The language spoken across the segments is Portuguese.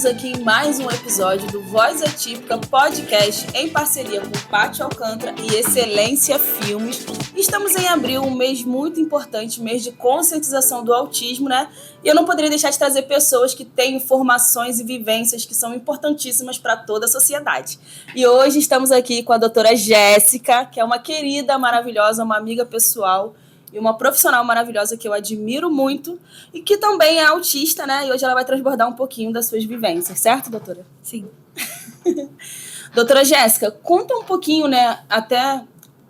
Estamos aqui em mais um episódio do Voz Atípica Podcast em parceria com Pátio Alcântara e Excelência Filmes. Estamos em abril, um mês muito importante, mês de conscientização do autismo, né? E eu não poderia deixar de trazer pessoas que têm informações e vivências que são importantíssimas para toda a sociedade. E hoje estamos aqui com a doutora Jéssica, que é uma querida, maravilhosa, uma amiga pessoal e uma profissional maravilhosa que eu admiro muito e que também é autista, né? E hoje ela vai transbordar um pouquinho das suas vivências, certo, doutora? Sim. Doutora Jéssica, conta um pouquinho, né? Até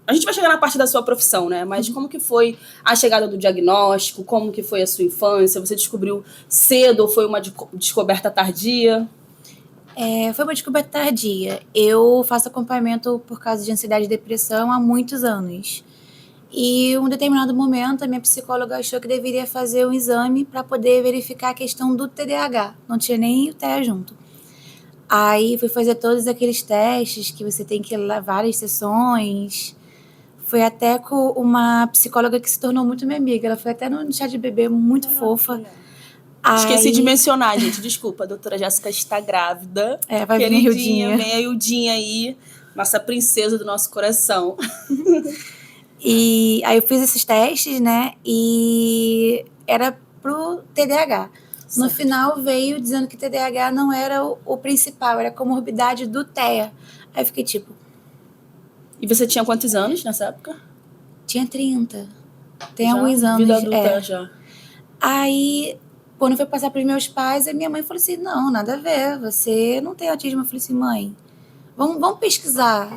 a gente vai chegar na parte da sua profissão, né? Mas como que foi a chegada do diagnóstico? Como que foi a sua infância? Você descobriu cedo ou foi uma descoberta tardia? Foi uma descoberta tardia. Eu faço acompanhamento por causa de ansiedade e depressão há muitos anos. E em um determinado momento, a minha psicóloga achou que deveria fazer um exame para poder verificar a questão do TDAH. Não tinha nem o TEA junto. Aí fui fazer todos aqueles testes que você tem que ir lá várias sessões. Foi até com uma psicóloga que se tornou muito minha amiga. Ela foi até no chá de bebê, muito fofa. Esqueci de mencionar, gente. Desculpa, a doutora Jéssica está grávida. Vai vir a Hildinha. Vem a Hildinha aí, nossa princesa do nosso coração. E aí eu fiz esses testes, né? E era pro TDAH. Certo. No final veio dizendo que TDAH não era o principal, era a comorbidade do TEA. Aí eu fiquei tipo... E você tinha quantos anos nessa época? Tinha 30. Tem já, alguns anos. Vida adulta já. Aí, quando foi passar pros meus pais, a minha mãe falou assim, não, nada a ver, você não tem autismo. Eu falei assim, mãe, vamos pesquisar.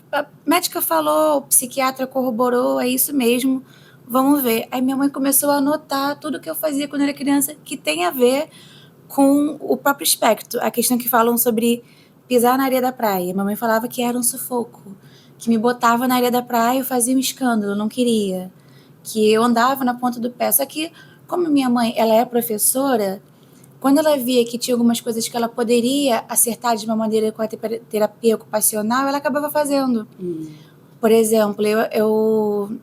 A médica falou, o psiquiatra corroborou, é isso mesmo, vamos ver. Aí minha mãe começou a anotar tudo que eu fazia quando eu era criança que tem a ver com o próprio espectro. A questão que falam sobre pisar na areia da praia. Minha mãe falava que era um sufoco, que me botava na areia da praia e eu fazia um escândalo, eu não queria. Que eu andava na ponta do pé. Só que, como minha mãe ela é professora, quando ela via que tinha algumas coisas que ela poderia acertar de uma maneira com a terapia ocupacional, ela acabava fazendo. Por exemplo, eu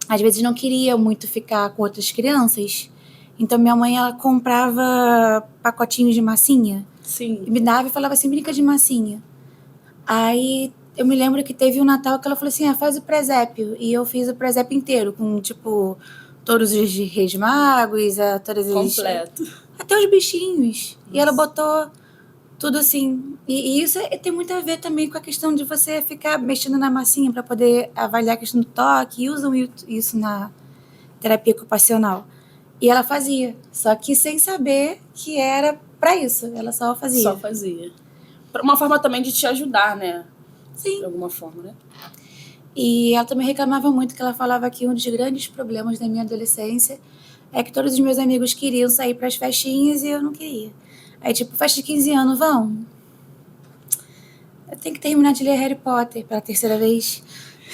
às vezes não queria muito ficar com outras crianças, então minha mãe ela comprava pacotinhos de massinha. Sim. E me dava e falava assim, brinca de massinha. Aí eu me lembro que teve um Natal que ela falou assim, faz o presépio. E eu fiz o presépio inteiro, com tipo todos os reis magos, todas as... Completo. Até os bichinhos. Nossa. E ela botou tudo assim. E isso tem muito a ver também com a questão de você ficar mexendo na massinha para poder avaliar a questão do toque. E usam isso na terapia ocupacional. E ela fazia. Só que sem saber que era para isso. Ela só fazia. Só fazia. Uma forma também de te ajudar, né? Sim. De alguma forma, né? E ela também reclamava muito, que ela falava que um dos grandes problemas da minha adolescência é que todos os meus amigos queriam sair para as festinhas e eu não queria. Aí, tipo, festa de 15 anos, vão? Eu tenho que terminar de ler Harry Potter pela terceira vez.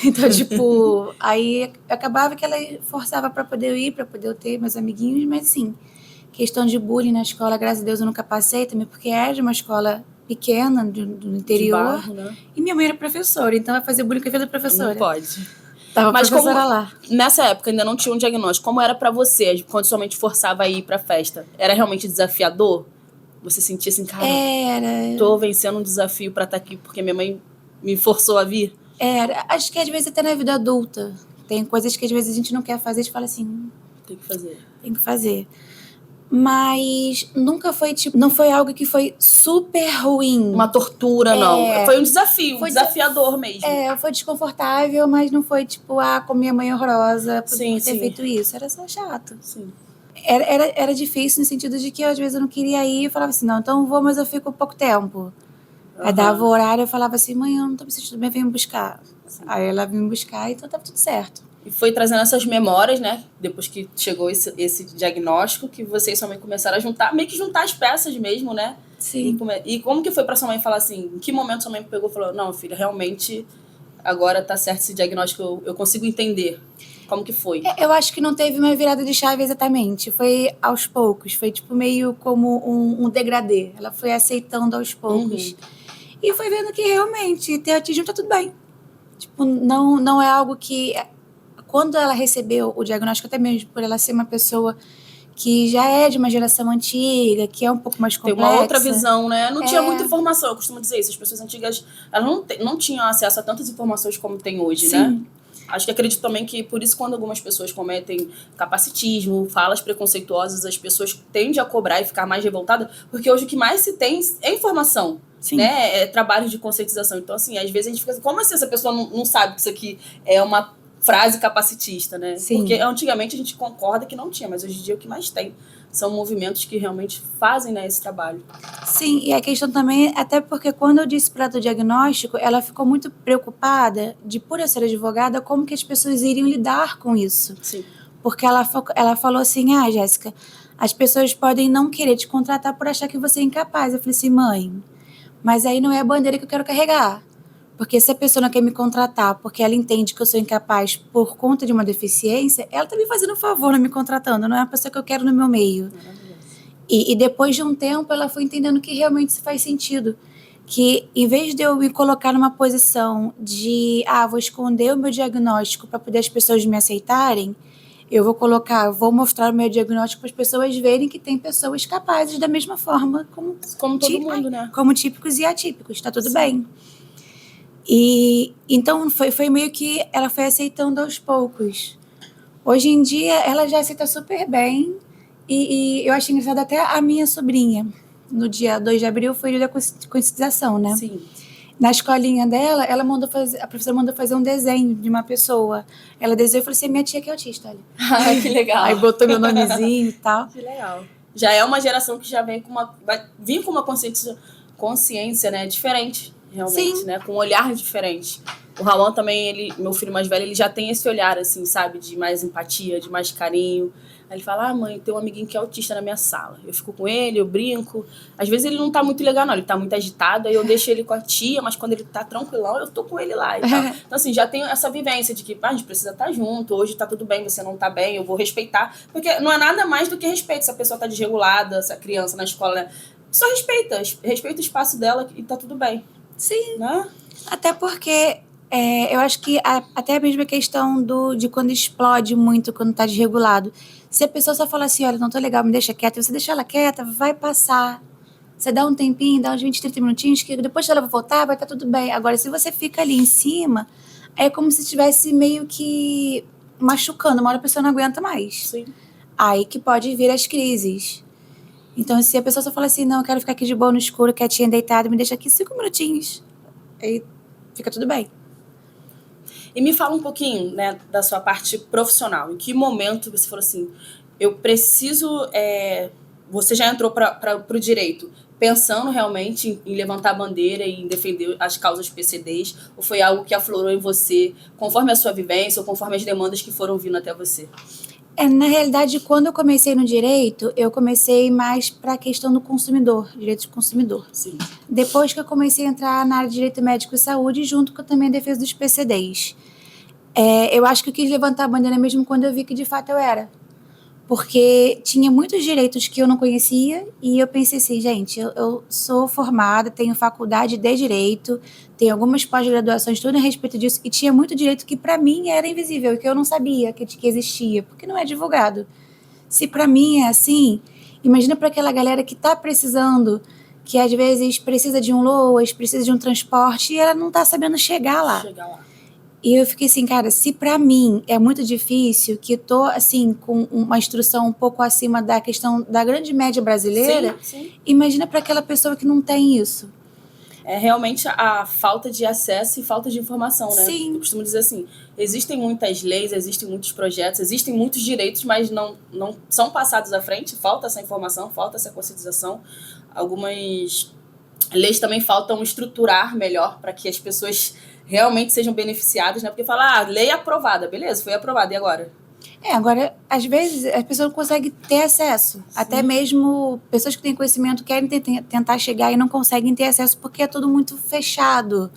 Então, tipo, aí acabava que ela forçava para poder ir, para poder eu ter meus amiguinhos, mas assim, questão de bullying na escola, graças a Deus eu nunca passei também, porque é de uma escola pequena, do interior. De bairro, né? E minha mãe era professora, então ela fazia bullying com a vida da professora. Não pode. Tava mas como lá. Nessa época ainda não tinha um diagnóstico, como era pra você quando sua mãe te forçava a ir pra festa? Era realmente desafiador? Você sentia assim, cara, tô vencendo um desafio pra estar aqui porque minha mãe me forçou a vir? Era. Acho que às vezes até na vida adulta tem coisas que às vezes a gente não quer fazer, a gente fala assim... Tem que fazer. Tem que fazer. Mas nunca foi, tipo... Não foi algo que foi super ruim. Uma tortura, não. Foi um desafio, foi desafiador mesmo. Foi desconfortável, mas não foi, tipo, como minha mãe horrorosa por ter sim. feito isso. Era só chato. Sim. Era difícil no sentido de que às vezes eu não queria ir. Eu falava assim, não, então vou, mas eu fico pouco tempo. Aí dava o horário, eu falava assim, mãe, eu não tô me sentindo bem, vem me buscar. Sim. Aí ela veio me buscar, então tava tudo certo. E foi trazendo essas memórias, né? Depois que chegou esse diagnóstico, que você e sua mãe começaram a juntar, meio que juntar as peças mesmo, né? Sim. E como que foi pra sua mãe falar assim? Em que momento sua mãe pegou e falou, não, filha, realmente agora tá certo esse diagnóstico, eu consigo entender. Como que foi? Eu acho que não teve uma virada de chave exatamente. Foi aos poucos. Foi tipo meio como um degradê. Ela foi aceitando aos poucos. E foi vendo que realmente ter autismo tá tudo bem. Tipo, não é algo que... Quando ela recebeu o diagnóstico, até mesmo por ela ser uma pessoa que já é de uma geração antiga, que é um pouco mais complexa. Tem uma outra visão, né? Não tinha muita informação, eu costumo dizer isso. As pessoas antigas, elas não tinham acesso a tantas informações como tem hoje, né? Acho que acredito também que por isso quando algumas pessoas cometem capacitismo, falas preconceituosas, as pessoas tendem a cobrar e ficar mais revoltadas, porque hoje o que mais se tem é informação, né? É trabalho de conscientização. Então, assim, às vezes a gente fica assim, como assim essa pessoa não sabe que isso aqui é uma frase capacitista, né? Porque antigamente a gente concorda que não tinha, mas hoje em dia o que mais tem são movimentos que realmente fazem, né, esse trabalho. Sim, e a questão também, até porque quando eu disse para ela do diagnóstico, ela ficou muito preocupada de, por eu ser advogada, como que as pessoas iriam lidar com isso. Sim. Porque ela falou assim, Jéssica, as pessoas podem não querer te contratar por achar que você é incapaz. Eu falei assim, mãe, mas aí não é a bandeira que eu quero carregar. Porque se a pessoa não quer me contratar porque ela entende que eu sou incapaz por conta de uma deficiência, ela está me fazendo um favor não me contratando, não é a pessoa que eu quero no meu meio. E depois de um tempo, ela foi entendendo que realmente isso faz sentido. Que em vez de eu me colocar numa posição de, vou esconder o meu diagnóstico para poder as pessoas me aceitarem, eu vou mostrar o meu diagnóstico para as pessoas verem que tem pessoas capazes da mesma forma como todo mundo, né? Como típicos e atípicos, tá tudo bem. E então foi meio que ela foi aceitando aos poucos. Hoje em dia ela já aceita super bem e eu acho engraçado até a minha sobrinha. No dia 2 de abril foi o dia da conscientização, né? Sim. Na escolinha dela, a professora mandou fazer um desenho de uma pessoa. Ela desenhou e falou assim, minha tia que é autista, olha. Que legal. Aí botou meu nomezinho e tal. Que legal. Já é uma geração que já vem vai vir com uma consciência, né, diferente, realmente, né, com um olhar diferente. O Raul também, meu filho mais velho, ele já tem esse olhar, assim, sabe, de mais empatia, de mais carinho. Aí ele fala, mãe, tem um amiguinho que é autista na minha sala. Eu fico com ele, eu brinco. Às vezes ele não tá muito legal, não. Ele tá muito agitado, aí eu deixo ele com a tia, mas quando ele tá tranquilão, eu tô com ele lá e tal. Então, assim, já tenho essa vivência de que a gente precisa estar junto, hoje tá tudo bem, você não tá bem, eu vou respeitar. Porque não é nada mais do que respeito. Se a pessoa tá desregulada, se a criança na escola, né? Só respeita o espaço dela e tá tudo bem. Sim. Né? Até porque eu acho que até a mesma questão de quando explode muito, quando tá desregulado. Se a pessoa só fala assim, olha, não tô legal, me deixa quieta, você deixa ela quieta, vai passar. Você dá um tempinho, dá uns 20, 30 minutinhos, que depois ela vai voltar, vai estar tudo bem. Agora, se você fica ali em cima, é como se estivesse meio que machucando. Uma hora a pessoa não aguenta mais. Sim. Aí que pode vir as crises. Então, se a pessoa só fala assim, não, eu quero ficar aqui de boa no escuro, quietinha, deitada, me deixa aqui 5 minutinhos. Aí fica tudo bem. E me fala um pouquinho, né, da sua parte profissional. Em que momento você falou assim, eu preciso... Você já entrou para o direito pensando realmente em levantar a bandeira e em defender as causas PCDs? Ou foi algo que aflorou em você conforme a sua vivência ou conforme as demandas que foram vindo até você? Na realidade, quando eu comecei no direito, eu comecei mais para a questão do consumidor, direito de consumidor. Sim. Depois que eu comecei a entrar na área de direito médico e saúde, junto com também a defesa dos PCDs. Eu acho que eu quis levantar a bandeira mesmo quando eu vi que de fato eu era. Porque tinha muitos direitos que eu não conhecia e eu pensei assim, gente, eu sou formada, tenho faculdade de direito, tenho algumas pós-graduações, tudo a respeito disso, e tinha muito direito que para mim era invisível, que eu não sabia que existia, porque não é divulgado. Se para mim é assim, imagina para aquela galera que está precisando, que às vezes precisa de um LOAS, precisa de um transporte, e ela não está sabendo chegar lá. E eu fiquei assim, cara, se pra mim é muito difícil, que tô, assim, com uma instrução um pouco acima da questão da grande média brasileira, sim. Imagina para aquela pessoa que não tem isso. É realmente a falta de acesso e falta de informação, né? Sim. Eu costumo dizer assim, existem muitas leis, existem muitos projetos, existem muitos direitos, mas não são passados à frente, falta essa informação, falta essa conscientização. Algumas leis também faltam estruturar melhor para que as pessoas realmente sejam beneficiadas, né? Porque fala, lei aprovada, beleza, foi aprovada, e agora? Agora, às vezes, a pessoa não consegue ter acesso. Sim. Até mesmo pessoas que têm conhecimento querem tentar chegar e não conseguem ter acesso porque é tudo muito fechado.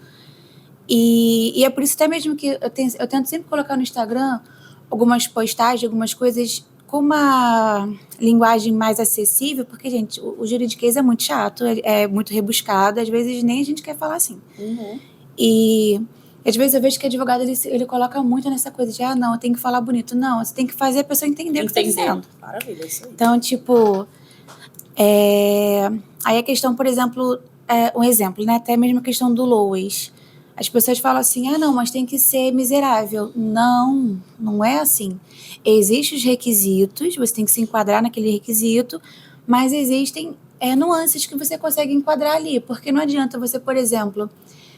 E é por isso até mesmo que eu tento sempre colocar no Instagram algumas postagens, algumas coisas com uma linguagem mais acessível, porque, gente, o juridiquês é muito chato, é muito rebuscado, às vezes nem a gente quer falar assim. Uhum. E E às vezes eu vejo que o advogado, ele coloca muito nessa coisa de, não, eu tenho que falar bonito. Não, você tem que fazer a pessoa entender o que você está dizendo. Maravilha, isso aí. Então, tipo, aí a questão, por exemplo, um exemplo, né? Até mesmo a questão do Lois. As pessoas falam assim, não, mas tem que ser miserável. Não, não é assim. Existem os requisitos, você tem que se enquadrar naquele requisito, mas existem nuances que você consegue enquadrar ali, porque não adianta você, por exemplo,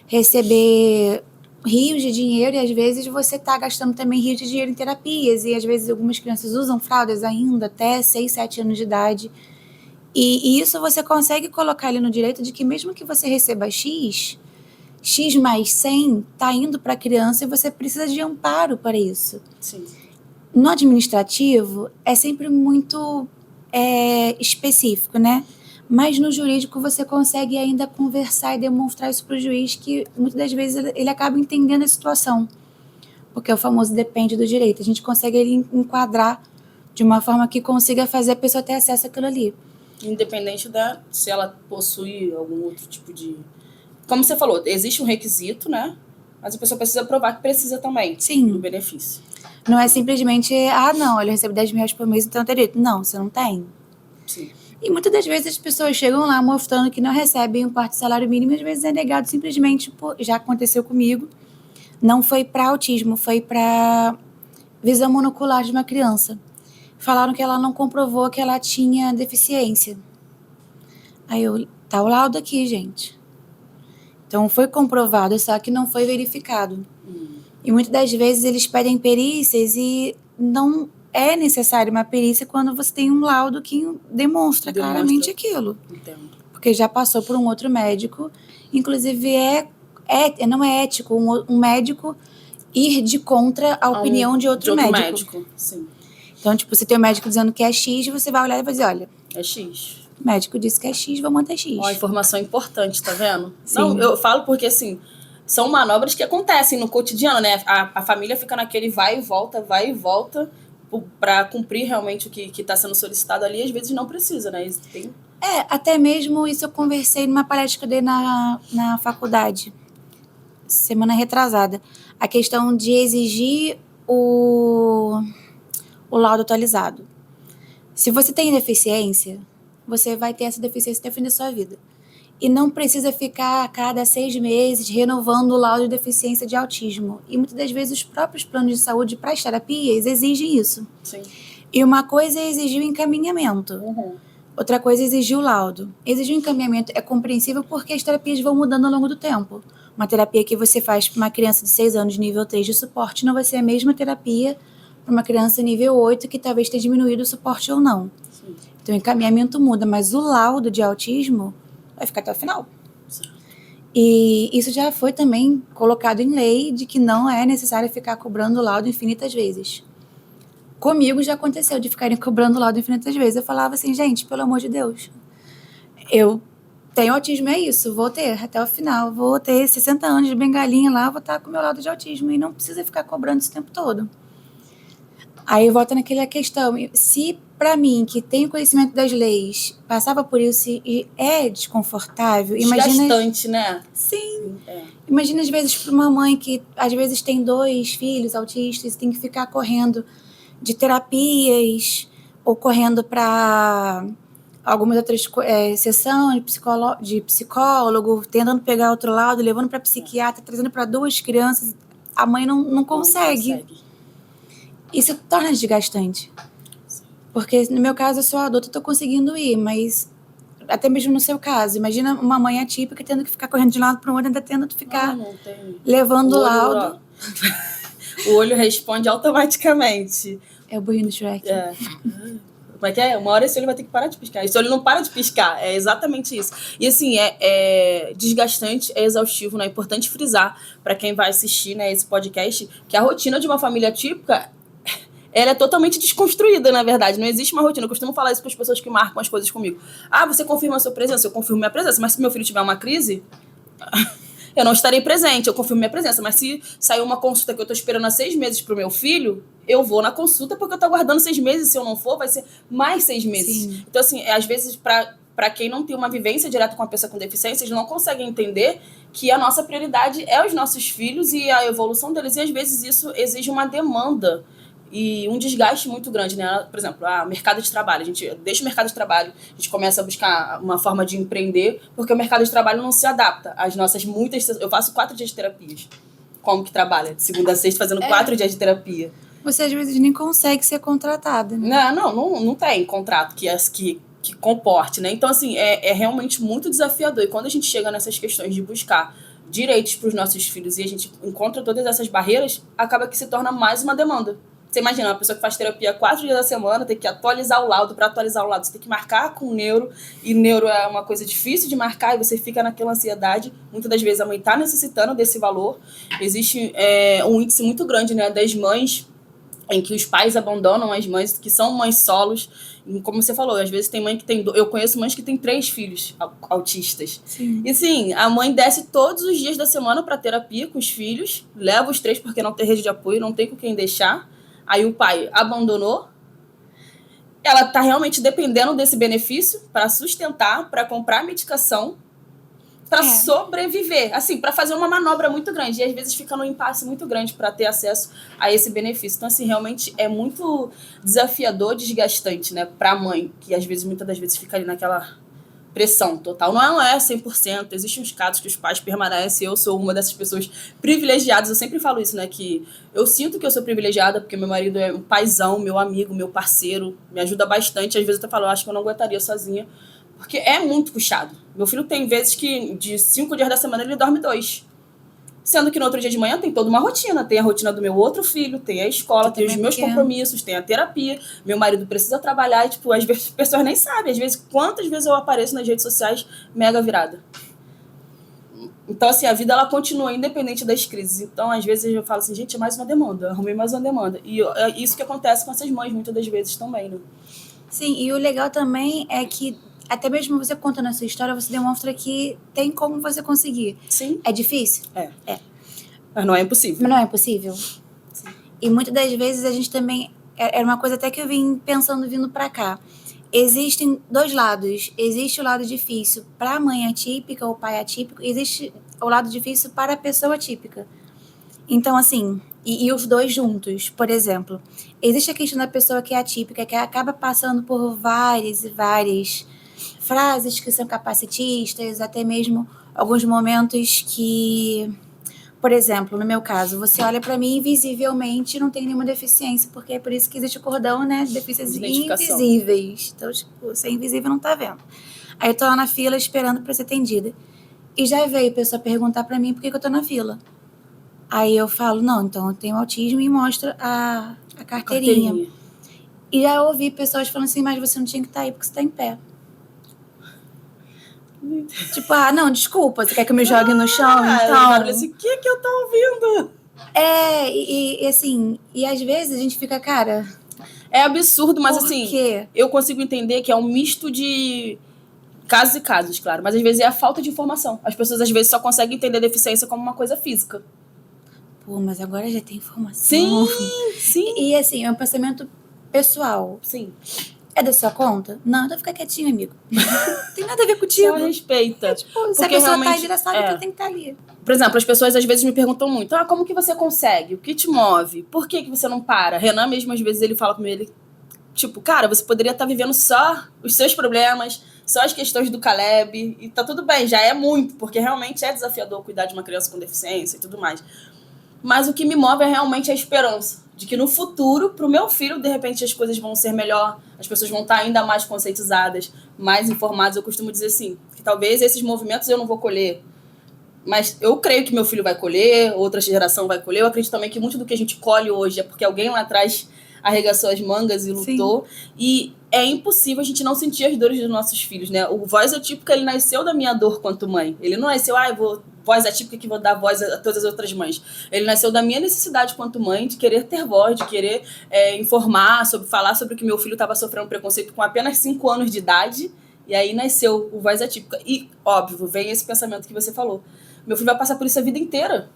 receber rios de dinheiro e às vezes você está gastando também rios de dinheiro em terapias, e às vezes algumas crianças usam fraldas ainda até 6, 7 anos de idade. E isso você consegue colocar ali no direito de que mesmo que você receba X mais 100 está indo para a criança e você precisa de amparo para isso. Sim. No administrativo, é sempre muito específico, né? Mas no jurídico você consegue ainda conversar e demonstrar isso para o juiz, que muitas das vezes ele acaba entendendo a situação. Porque é o famoso depende do direito. A gente consegue ele enquadrar de uma forma que consiga fazer a pessoa ter acesso àquilo ali. Independente se ela possui algum outro tipo de... Como você falou, existe um requisito, né? Mas a pessoa precisa provar que precisa também. Sim. Do benefício. Não é simplesmente, não, olha, eu recebo 10 mil reais por mês, então eu tenho direito. Não, você não tem. Sim. E muitas das vezes as pessoas chegam lá mostrando que não recebem um quarto de salário mínimo, e às vezes é negado simplesmente já aconteceu comigo, não foi para autismo, foi para visão monocular de uma criança. Falaram que ela não comprovou que ela tinha deficiência. Aí tá o laudo aqui, gente. Então foi comprovado, só que não foi verificado. E muitas das vezes eles pedem perícias e não é necessário uma perícia quando você tem um laudo que demonstra claramente aquilo. Entendo. Porque já passou por um outro médico. Inclusive, não é ético um médico ir de contra a opinião de outro médico. Sim. Então, tipo, você tem um médico dizendo que é X, você vai olhar e vai dizer, olha... É X. O médico disse que é X, vou manter X. Ó, informação importante, tá vendo? Sim. Não, eu falo porque, assim, são manobras que acontecem no cotidiano, né? A família fica naquele vai e volta para cumprir realmente o que está sendo solicitado ali, às vezes não precisa, né? Até mesmo isso eu conversei numa palestra que eu dei na faculdade, semana retrasada. A questão de exigir o laudo atualizado. Se você tem deficiência, você vai ter essa deficiência até o fim da sua vida. E não precisa ficar a cada 6 meses renovando o laudo de deficiência de autismo. E muitas das vezes os próprios planos de saúde para as terapias exigem isso. Sim. E uma coisa é exigir o encaminhamento. Outra coisa é exigir o laudo. Exigir o encaminhamento é compreensível porque as terapias vão mudando ao longo do tempo. Uma terapia que você faz para uma criança de 6 anos nível 3 de suporte não vai ser a mesma terapia para uma criança nível 8 que talvez tenha diminuído o suporte ou não. Sim. Então o encaminhamento muda, mas o laudo de autismo vai ficar até o final. Sim. E isso já foi também colocado em lei de que não é necessário ficar cobrando o laudo infinitas vezes. Comigo já aconteceu de ficarem cobrando o laudo infinitas vezes. Eu falava assim, gente, pelo amor de Deus, eu tenho autismo, é isso, vou ter até o final, vou ter 60 anos de bengalinha lá, vou estar com o meu laudo de autismo e não precisa ficar cobrando isso o tempo todo. Aí volta naquela questão, se para mim, que tenho conhecimento das leis, passava por isso e é desconfortável, imagina... Desgastante, né? Sim. Imagina às vezes para uma mãe que às vezes tem 2 filhos autistas e tem que ficar correndo de terapias ou correndo para algumas outras sessões de psicólogo, tentando pegar outro lado, levando para psiquiatra, trazendo para 2 crianças, a mãe não consegue. Isso torna desgastante. Porque no meu caso eu sou adulta, eu tô conseguindo ir, mas até mesmo no seu caso, imagina uma mãe atípica tendo que ficar correndo de um lado para o outro, ainda tendo que ficar levando o laudo. O olho responde automaticamente. É o burrinho do Shrek. Como é que é? Uma hora esse olho vai ter que parar de piscar. Esse olho não para de piscar. É exatamente isso. E assim, é desgastante, é exaustivo, né? É importante frisar para quem vai assistir, né, esse podcast que a rotina de uma família típica, ela é totalmente desconstruída, na verdade. Não existe uma rotina. Eu costumo falar isso com as pessoas que marcam as coisas comigo. Você confirma a sua presença? Eu confirmo minha presença. Mas se meu filho tiver uma crise, eu não estarei presente. Eu confirmo minha presença. Mas se sair uma consulta que eu estou esperando há 6 meses para o meu filho, eu vou na consulta porque eu estou aguardando 6 meses. Se eu não for, vai ser mais 6 meses. Sim. Então, assim, às vezes, para quem não tem uma vivência direta com a pessoa com deficiência, eles não conseguem entender que a nossa prioridade é os nossos filhos e a evolução deles, e às vezes isso exige uma demanda e um desgaste muito grande, né? Por exemplo, mercado de trabalho. A gente deixa o mercado de trabalho, a gente começa a buscar uma forma de empreender, porque o mercado de trabalho não se adapta às nossas muitas... Eu faço 4 dias de terapias. Como que trabalha? De segunda a sexta, fazendo 4 dias de terapia. Você, às vezes, nem consegue ser contratada, né? Não tem contrato que comporte, né? Então, assim, é realmente muito desafiador. E quando a gente chega nessas questões de buscar direitos para os nossos filhos e a gente encontra todas essas barreiras, acaba que se torna mais uma demanda. Você imagina, uma pessoa que faz terapia 4 dias da semana, tem que atualizar o laudo. Para atualizar o laudo, você tem que marcar com o neuro, e neuro é uma coisa difícil de marcar, e você fica naquela ansiedade. Muitas das vezes a mãe está necessitando desse valor. Existe um índice muito grande, né, das mães em que os pais abandonam as mães, que são mães solos. E, como você falou, às vezes tem mãe que tem... Eu conheço mães que têm 3 filhos autistas. Sim. E sim, a mãe desce todos os dias da semana para terapia com os filhos, leva os 3 porque não tem rede de apoio, não tem com quem deixar. Aí o pai abandonou. Ela está realmente dependendo desse benefício para sustentar, para comprar medicação, para sobreviver, assim, para fazer uma manobra muito grande. E às vezes fica num impasse muito grande para ter acesso a esse benefício. Então, assim, realmente é muito desafiador, desgastante, né, para a mãe, que às vezes, muitas das vezes, fica ali naquela pressão total. Não é 100%, existem uns casos que os pais permanecem. Eu sou uma dessas pessoas privilegiadas. Eu sempre falo isso, né, que eu sinto que eu sou privilegiada porque meu marido é um paizão, meu amigo, meu parceiro, me ajuda bastante. Às vezes eu até falo, eu acho que eu não aguentaria sozinha, porque é muito puxado. Meu filho tem vezes que de 5 dias da semana ele dorme 2. Sendo que no outro dia de manhã tem toda uma rotina. Tem a rotina do meu outro filho, tem a escola, tem os meus compromissos, tem a terapia. Meu marido precisa trabalhar e, tipo, às vezes as pessoas nem sabem. Às vezes, quantas vezes eu apareço nas redes sociais mega virada. Então, assim, a vida ela continua independente das crises. Então, às vezes eu falo assim, gente, é mais uma demanda. Arrumei mais uma demanda. E é isso que acontece com essas mães muitas das vezes também, né? Sim, e o legal também é que até mesmo você contando essa história, você demonstra que tem como você conseguir. Sim. É difícil? É. Mas não é impossível. Mas não é impossível? Sim. E muitas das vezes a gente também... Era uma coisa até que eu vim pensando vindo pra cá. Existem 2 lados. Existe o lado difícil para a mãe atípica ou pai atípico. Existe o lado difícil para a pessoa atípica. Então, assim... E os 2 juntos, por exemplo. Existe a questão da pessoa que é atípica, que acaba passando por várias e várias frases que são capacitistas, até mesmo alguns momentos que, por exemplo, no meu caso, você olha para mim invisivelmente não tem nenhuma deficiência, porque é por isso que existe o cordão, né, de deficiências invisíveis. Então, tipo, você é invisível não tá vendo. Aí eu tô lá na fila esperando para ser atendida. E já veio a pessoa perguntar para mim por que eu tô na fila. Aí eu falo, não, então eu tenho autismo, e mostro a carteirinha. E já ouvi pessoas falando assim, mas você não tinha que estar aí porque você tá em pé. Tipo, não, desculpa, você quer que eu me jogue no chão? Então... Eu falo assim, o que eu tô ouvindo? E assim, e às vezes a gente fica, cara... É absurdo, mas por assim, quê? Eu consigo entender que é um misto de casos e casos, claro. Mas às vezes é a falta de informação. As pessoas às vezes só conseguem entender a deficiência como uma coisa física. Pô, mas agora já tem informação. Sim. E assim, é um pensamento pessoal. Sim. É da sua conta? Não, então fica quietinho, amigo. Não tem nada a ver contigo. Só respeita. Tipo, se a pessoa tá aí, já sabe que tem que estar ali. Por exemplo, as pessoas às vezes me perguntam muito, como que você consegue? O que te move? Por que você não para? Renan mesmo, às vezes, ele fala comigo, ele, tipo, cara, você poderia estar vivendo só os seus problemas, só as questões do Caleb, e tá tudo bem, já é muito, porque realmente é desafiador cuidar de uma criança com deficiência e tudo mais. Mas o que me move é realmente a esperança de que no futuro, pro meu filho, de repente as coisas vão ser melhor, as pessoas vão estar ainda mais conscientizadas, mais informadas. Eu costumo dizer assim, que talvez esses movimentos eu não vou colher, mas eu creio que meu filho vai colher, outra geração vai colher. Eu acredito também que muito do que a gente colhe hoje é porque alguém lá atrás arregaçou as mangas e lutou. Sim. E é impossível a gente não sentir as dores dos nossos filhos, né? O voz atípica, ele nasceu da minha dor quanto mãe. Ele não nasceu, eu vou voz atípica que vou dar voz a todas as outras mães. Ele nasceu da minha necessidade quanto mãe de querer ter voz, de querer informar, falar sobre o que meu filho estava sofrendo preconceito com apenas 5 anos de idade. E aí nasceu o voz atípica. E, óbvio, vem esse pensamento que você falou. Meu filho vai passar por isso a vida inteira.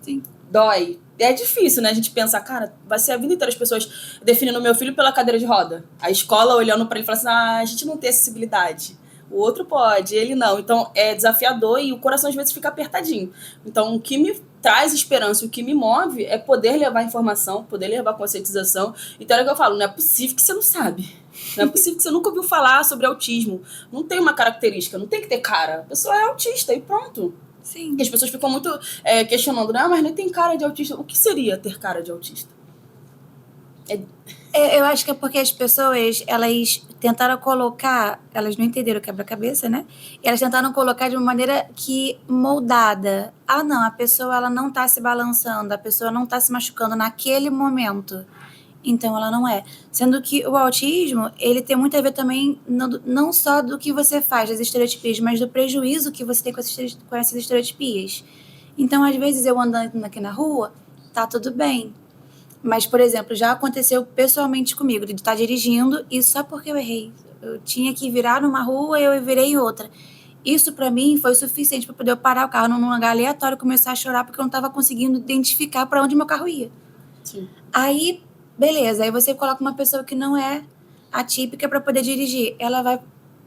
Sim. Dói. É difícil, né? A gente pensar, cara, vai ser a vida inteira as pessoas definindo meu filho pela cadeira de roda. A escola olhando para ele e falando assim, a gente não tem acessibilidade. o outro pode, ele não. Então, é desafiador e o coração às vezes fica apertadinho. Então, o que me traz esperança, o que me move é poder levar informação, poder levar conscientização. Então, é o que eu falo, não é possível que você não sabe. Não é possível que você nunca ouviu falar sobre autismo. Não tem uma característica, não tem que ter cara. A pessoa é autista e pronto. Sim. E as pessoas ficam muito questionando, mas não tem cara de autista. O que seria ter cara de autista? Eu acho que é porque as pessoas, elas tentaram colocar, elas não entenderam o quebra-cabeça, né? E elas tentaram colocar de uma maneira que moldada. Não, a pessoa ela não tá se balançando, a pessoa não tá se machucando naquele momento. Então, ela não é. Sendo que o autismo, ele tem muito a ver também, não só do que você faz, das estereotipias, mas do prejuízo que você tem com essas estereotipias. Então, às vezes, eu andando aqui na rua, tá tudo bem. Mas, por exemplo, já aconteceu pessoalmente comigo, de estar dirigindo e só porque eu errei. Eu tinha que virar numa rua e eu virei em outra. Isso, para mim, foi suficiente para poder parar o carro num lugar aleatório e começar a chorar porque eu não estava conseguindo identificar para onde meu carro ia. Sim. Aí, beleza. Aí você coloca uma pessoa que não é atípica para poder dirigir. Ela vai...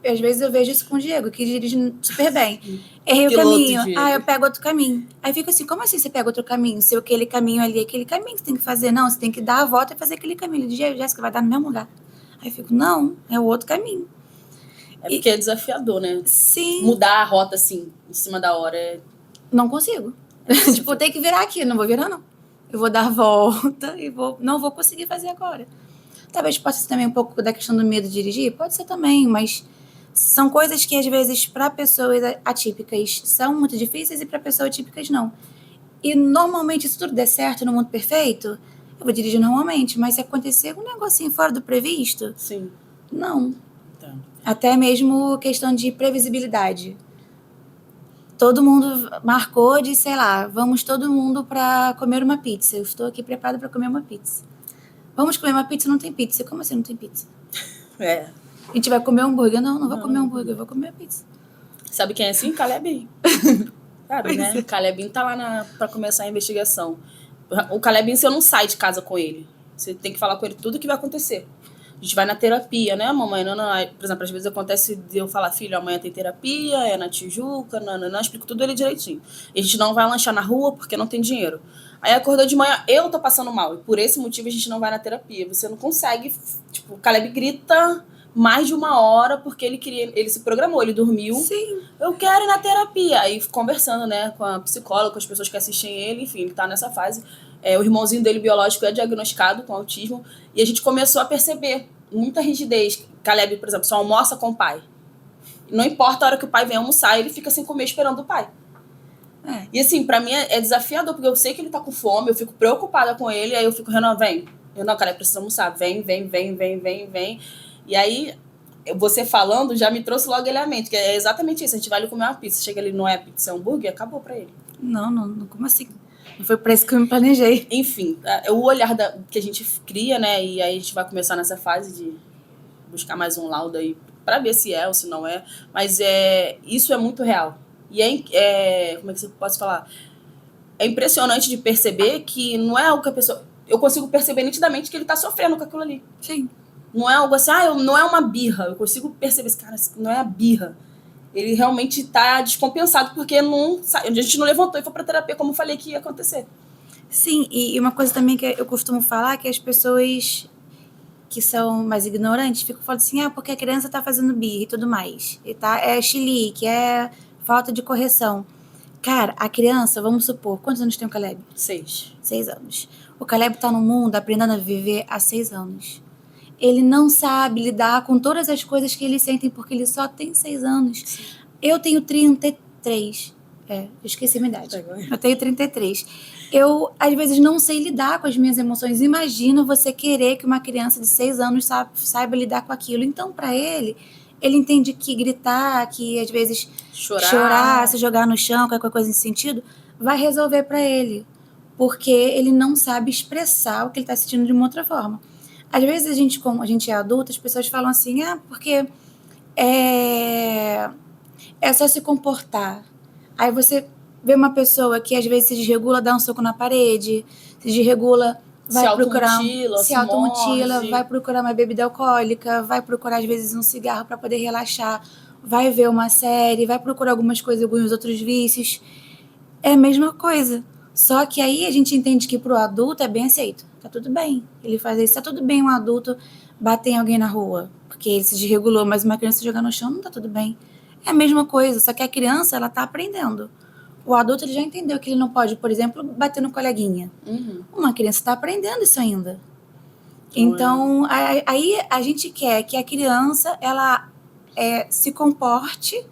Às vezes eu vejo isso com o Diego, que dirige super bem. Errei o caminho. Eu pego outro caminho. Aí fica assim, como assim você pega outro caminho? Se aquele caminho ali é aquele caminho que você tem que fazer. Não, você tem que dar a volta e fazer aquele caminho. Ele diz, Jéssica, vai dar no mesmo lugar. Aí eu fico, não, é o outro caminho. Porque é desafiador, né? Sim. Mudar a rota, assim, em cima da hora Não consigo. Tipo, tem que virar aqui. Não vou virar, não. Eu vou dar a volta e não vou conseguir fazer agora. Talvez possa ser também um pouco da questão do medo de dirigir. Pode ser também, mas... São coisas que, às vezes, para pessoas atípicas são muito difíceis e para pessoas atípicas não. E, normalmente, se tudo der certo no mundo perfeito, eu vou dirigir normalmente. Mas se acontecer um negocinho fora do previsto... Sim. Não. Tá. Até mesmo questão de previsibilidade. Todo mundo marcou de, sei lá, vamos todo mundo para comer uma pizza. Eu estou aqui preparada para comer uma pizza. Vamos comer uma pizza, não tem pizza. Como assim não tem pizza? A gente vai comer hambúrguer. Não vou comer hambúrguer, eu vou comer pizza. Sabe quem é assim? Calebinho. Sabe, né? O Calebinho tá lá pra começar a investigação. O Calebinho, você não sai de casa com ele. Você tem que falar com ele tudo o que vai acontecer. A gente vai na terapia, né, mamãe? Não. Por exemplo, às vezes acontece de eu falar, filho, amanhã tem terapia, é na Tijuca, não, explico tudo ele direitinho. E a gente não vai lanchar na rua porque não tem dinheiro. Aí acordou de manhã, eu tô passando mal. E por esse motivo a gente não vai na terapia. Você não consegue, tipo, o Caleb grita... mais de 1 hora, porque ele se programou, ele dormiu. Sim. Eu quero ir na terapia. Aí conversando, né, com a psicóloga, com as pessoas que assistem ele, enfim, ele tá nessa fase. O irmãozinho dele biológico é diagnosticado com autismo, e a gente começou a perceber muita rigidez. Caleb, por exemplo, só almoça com o pai. Não importa a hora que o pai vem almoçar, ele fica sem comer esperando o pai. E assim, pra mim é desafiador, porque eu sei que ele tá com fome, eu fico preocupada com ele, aí eu fico, Renan, vem. Não, Caleb, precisa almoçar. Vem. E aí, você falando já me trouxe logo ele à mente, que é exatamente isso. A gente vai ali comer uma pizza, chega ali, não é pizza, é hambúrguer, acabou pra ele. Não, como assim? Não foi pra isso que eu me planejei. Enfim, o olhar que a gente cria, né? E aí a gente vai começar nessa fase de buscar mais um laudo aí pra ver se é ou se não é. Mas isso é muito real. E como é que você pode falar? É impressionante de perceber que não é algo que a pessoa... Eu consigo perceber nitidamente que ele tá sofrendo com aquilo ali. Sim. Não é algo assim, não é uma birra. Eu consigo perceber esse cara, não é a birra. Ele realmente tá descompensado porque a gente não levantou e foi pra terapia, como eu falei que ia acontecer. Sim, e uma coisa também que eu costumo falar, que as pessoas que são mais ignorantes ficam falando assim, porque a criança tá fazendo birra e tudo mais. E é chilique, é falta de correção. Cara, a criança, vamos supor, quantos anos tem o Caleb? 6. 6 anos. O Caleb tá no mundo aprendendo a viver há 6 anos. Ele não sabe lidar com todas as coisas que eles sentem porque ele só tem 6 anos. Sim. Eu tenho 33. Eu esqueci a minha idade. Eu tenho 33. Eu, às vezes, não sei lidar com as minhas emoções. Imagina você querer que uma criança de 6 anos saiba lidar com aquilo. Então, para ele entende que gritar, que às vezes chorar, se jogar no chão, qualquer coisa nesse sentido, vai resolver para ele. Porque ele não sabe expressar o que ele está sentindo de uma outra forma. Às vezes, como a gente é adulta, as pessoas falam assim, porque é só se comportar. Aí você vê uma pessoa que às vezes se desregula, dá um soco na parede, se desregula, vai procurar... Se automutila, vai procurar uma bebida alcoólica, vai procurar às vezes um cigarro para poder relaxar. vai ver uma série, vai procurar algumas coisas, alguns outros vícios. É a mesma coisa. Só que aí a gente entende que pro adulto é bem aceito. Tá tudo bem ele fazer isso. Tá tudo bem um adulto bater em alguém na rua, porque ele se desregulou, mas uma criança jogar no chão não tá tudo bem. É a mesma coisa, só que a criança, ela tá aprendendo. O adulto, ele já entendeu que ele não pode, por exemplo, bater no coleguinha. Uma criança está aprendendo isso ainda. Então, aí a gente quer que a criança, ela se comporte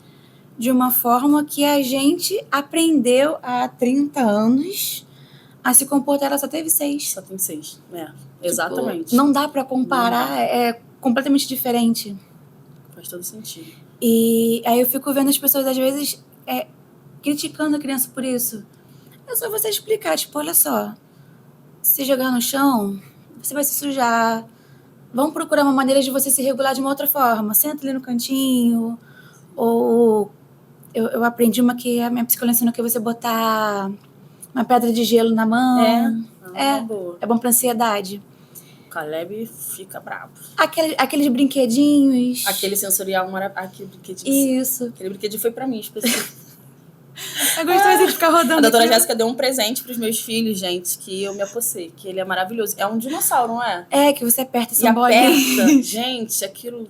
de uma forma que a gente aprendeu há 30 anos a se comportar. Ela só teve 6. Só tem 6, exatamente. Tipo, não dá para comparar, é completamente diferente. Faz todo sentido. E aí eu fico vendo as pessoas, às vezes, criticando a criança por isso. É só você explicar, tipo, olha só, se jogar no chão, você vai se sujar. Vamos procurar uma maneira de você se regular de uma outra forma. Senta ali no cantinho. Ou eu aprendi uma que a minha psicóloga ensinou, que é você botar uma pedra de gelo na mão. É bom pra ansiedade. O Caleb fica bravo. Aqueles brinquedinhos. Aquele sensorial maravilhoso. Aquele brinquedinho. Isso. Aquele brinquedinho foi pra mim, específico. Eu gosto de ficar rodando. A doutora Jéssica deu um presente pros meus filhos, gente, que eu me apossei, que ele é maravilhoso. É um dinossauro, não é? É, que você aperta essa bolinha. Gente, aquilo...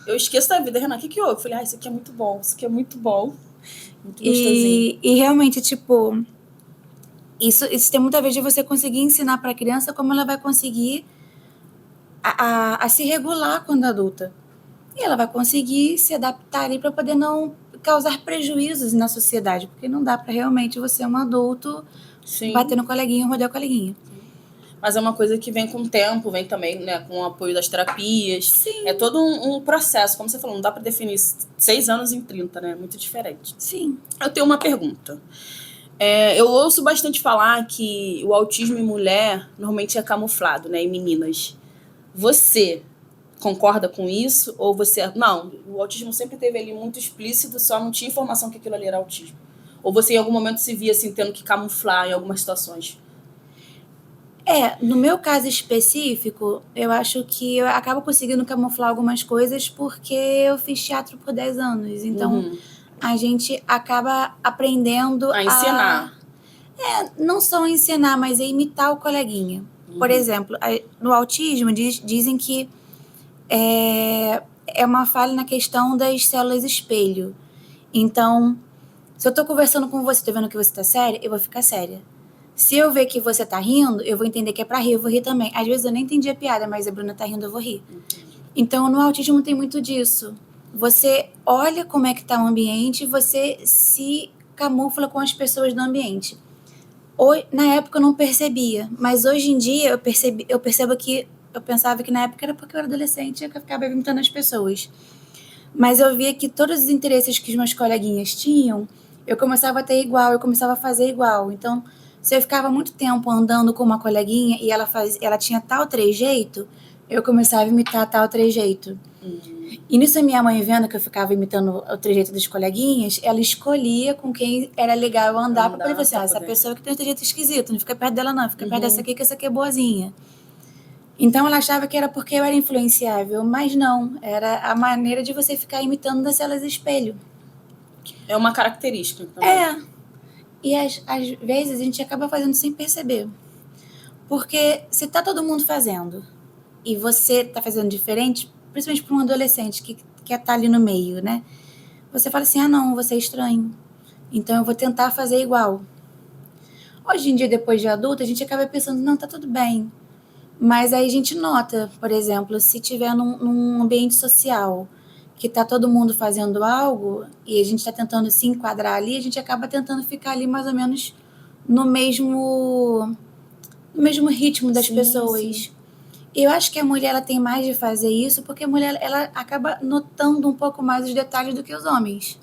Eu esqueço da vida, Renan. O que houve? Eu falei, isso aqui é muito bom, isso aqui é muito bom. Muito gostosinho. E realmente, tipo... Isso tem muito a ver de você conseguir ensinar pra criança como ela vai conseguir a se regular quando adulta. E ela vai conseguir se adaptar ali para poder não causar prejuízos na sociedade, porque não dá para realmente você, um adulto, bater no coleguinha, rodear o coleguinha. Mas é uma coisa que vem com o tempo, vem também, né, com o apoio das terapias. Sim. É todo um processo, como você falou, não dá para definir 6 anos em 30, né? É muito diferente. Sim. Eu tenho uma pergunta. Eu ouço bastante falar que o autismo em mulher normalmente é camuflado, né, em meninas. Você concorda com isso? Ou você... Não, o autismo sempre teve ali muito explícito, só não tinha informação que aquilo ali era autismo. Ou você em algum momento se via assim, tendo que camuflar em algumas situações? No meu caso específico, eu acho que eu acabo conseguindo camuflar algumas coisas porque eu fiz teatro por 10 anos. Então, a gente acaba aprendendo a ensinar. Não só ensinar, mas a imitar o coleguinha. Por exemplo, no autismo dizem que é uma falha na questão das células espelho. Então, se eu tô conversando com você, tô vendo que você tá séria, eu vou ficar séria. Se eu ver que você tá rindo, eu vou entender que é pra rir, eu vou rir também. Às vezes eu nem entendi a piada, mas a Bruna tá rindo, eu vou rir. Então, no autismo tem muito disso. Você olha como é que tá o ambiente, você se camufla com as pessoas do ambiente. Na época eu não percebia, mas hoje em dia eu percebo que eu pensava que na época era porque eu era adolescente e eu ficava imitando as pessoas. Mas eu via que todos os interesses que os meus coleguinhas tinham, eu começava a ter igual, eu começava a fazer igual. Então, se eu ficava muito tempo andando com uma coleguinha e ela tinha tal trejeito, eu começava a imitar tal trejeito. E nisso a minha mãe, vendo que eu ficava imitando o trejeito das coleguinhas, ela escolhia com quem era legal eu andar pra poder falar assim, essa pessoa que tem um trejeito esquisito, não fica perto dela não, fica perto dessa aqui, que essa aqui é boazinha. Então ela achava que era porque eu era influenciável, mas não, era a maneira de você ficar imitando das células espelho. É uma característica também. E às vezes a gente acaba fazendo sem perceber. Porque se tá todo mundo fazendo e você tá fazendo diferente, principalmente para um adolescente que quer estar ali no meio, né? Você fala assim, não, você é estranho. Então eu vou tentar fazer igual. Hoje em dia, depois de adulto, a gente acaba pensando, não, tá tudo bem. Mas aí a gente nota, por exemplo, se tiver num ambiente social que tá todo mundo fazendo algo e a gente tá tentando se enquadrar ali, a gente acaba tentando ficar ali mais ou menos no mesmo ritmo das pessoas. Sim. Eu acho que a mulher ela tem mais de fazer isso porque a mulher ela acaba notando um pouco mais os detalhes do que os homens.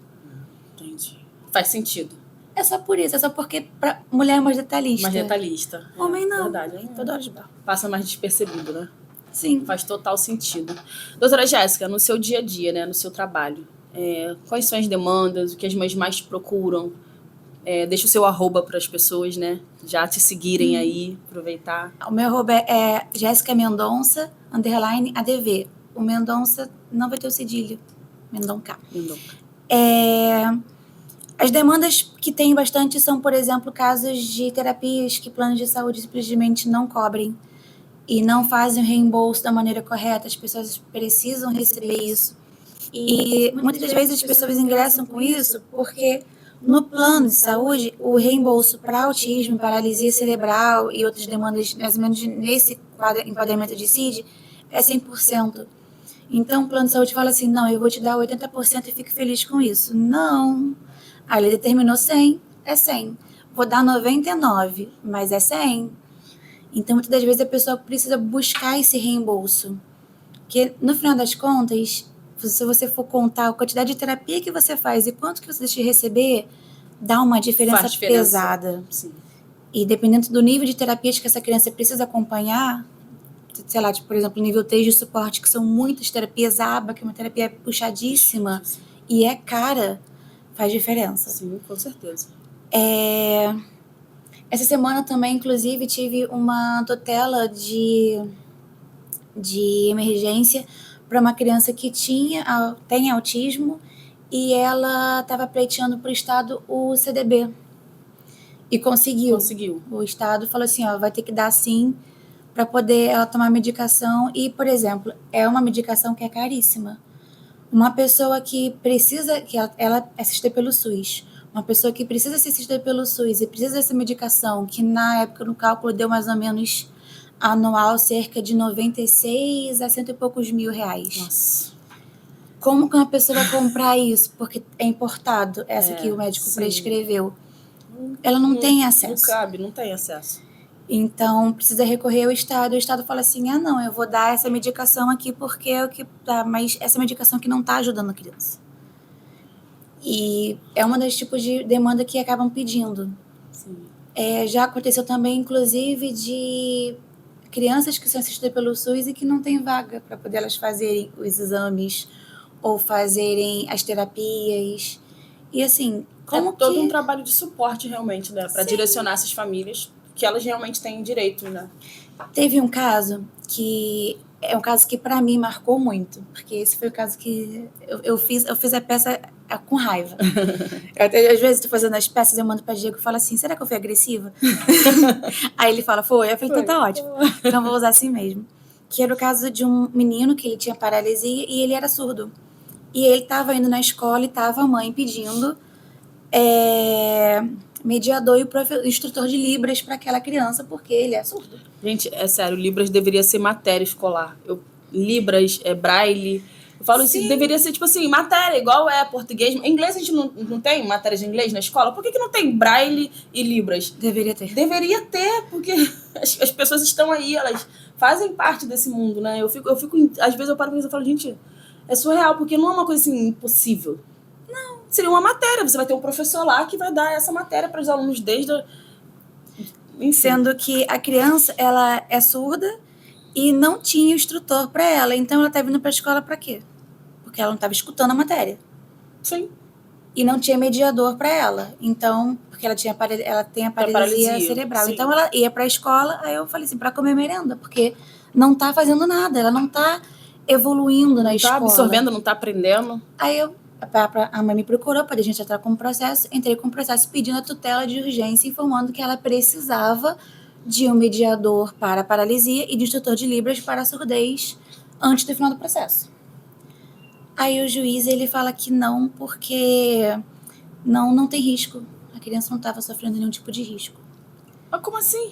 Entendi. Faz sentido. É só por isso, é só porque pra mulher é mais detalhista. Mais detalhista. Homem não. Verdade. Toda hora de barro. Passa mais despercebido, né? Sim. Faz total sentido. Doutora Jéssica, no seu dia a dia, né, no seu trabalho, quais são as demandas, o que as mães mais te procuram? Deixa o seu @ para as pessoas, né? Já te seguirem aí, aproveitar. O meu @ é Jéssica Mendonça, _ADV. O Mendonça não vai ter o cedilho. Mendonça. As demandas que tem bastante são, por exemplo, casos de terapias que planos de saúde simplesmente não cobrem e não fazem o reembolso da maneira correta. As pessoas precisam receber isso. E muitas das vezes as pessoas ingressam com isso porque no plano de saúde, o reembolso para autismo, paralisia cerebral e outras demandas, mais ou menos nesse enquadramento de CID, é 100%. Então, o plano de saúde fala assim, não, eu vou te dar 80% e fique feliz com isso. Não. Aí ele determinou 100, é 100. Vou dar 99, mas é 100. Então, muitas das vezes a pessoa precisa buscar esse reembolso. Porque, no final das contas, se você for contar a quantidade de terapia que você faz e quanto que você deixa de receber, dá uma diferença pesada. Sim. E dependendo do nível de terapias que essa criança precisa acompanhar, sei lá, tipo, por exemplo, nível 3 de suporte, que são muitas terapias, ABA, que é uma terapia puxadíssima e é cara, faz diferença. Sim, com certeza. Essa semana também, inclusive, tive uma tutela de emergência para uma criança que tem autismo e ela estava pleiteando para o Estado o CDB. E conseguiu. O Estado falou assim, vai ter que dar sim para poder ela tomar medicação. E, por exemplo, é uma medicação que é caríssima. Uma pessoa que precisa, que ela é assistida pelo SUS, uma pessoa que precisa ser assistida pelo SUS e precisa dessa medicação, que na época no cálculo deu mais ou menos anual cerca de 96 a 100 e poucos mil reais. Nossa. Como que uma pessoa vai comprar isso? Porque é importado, essa que o médico prescreveu. Ela não tem acesso. Não cabe, não tem acesso. Então, precisa recorrer ao Estado. O Estado fala assim, não, eu vou dar essa medicação aqui porque é o que dá, mas essa medicação que não está ajudando a criança. E é uma das tipos de demanda que acabam pedindo. Sim. Já aconteceu também, inclusive, de crianças que são assistidas pelo SUS e que não tem vaga para poder elas fazerem os exames ou fazerem as terapias. E assim, como todo um trabalho de suporte realmente, né, para direcionar essas famílias que elas realmente têm direito, né? Teve um caso que é um caso que para mim marcou muito, porque esse foi o caso que eu fiz a peça com raiva. Às vezes, estou fazendo as peças, eu mando para Diego e falo assim, será que eu fui agressiva? Aí ele fala, foi. Eu falei, então tá ótimo. Então vou usar assim mesmo. Que era o caso de um menino que ele tinha paralisia e ele era surdo. E ele estava indo na escola e estava a mãe pedindo mediador e o instrutor de Libras para aquela criança, porque ele é surdo. Gente, é sério, Libras deveria ser matéria escolar. Libras, Braille. Eu falo assim, deveria ser tipo assim, matéria, igual português. Em inglês a gente não tem matéria de inglês na escola? Por que não tem Braille e Libras? Deveria ter. Deveria ter, porque as pessoas estão aí, elas fazem parte desse mundo, né? Eu fico às vezes eu paro e falo, gente, é surreal, porque não é uma coisa assim impossível. Não, seria uma matéria. Você vai ter um professor lá que vai dar essa matéria para os alunos desde Sendo que a criança, ela é surda e não tinha instrutor para ela. Então, ela estava indo para a escola para quê? Porque ela não estava escutando a matéria. Sim. E não tinha mediador para ela. Então, porque ela tem a paralisia cerebral. Sim. Então, ela ia para a escola, aí eu falei assim, para comer merenda, porque não está fazendo nada, ela não está evoluindo na escola. Não está absorvendo, não está aprendendo. Aí a mãe me procurou para a gente entrar com o processo. Entrei com o processo pedindo a tutela de urgência, informando que ela precisava de um mediador para a paralisia e de instrutor de Libras para a surdez antes do final do processo. Aí o juiz ele fala que não, porque não tem risco. A criança não estava sofrendo nenhum tipo de risco. Mas como assim?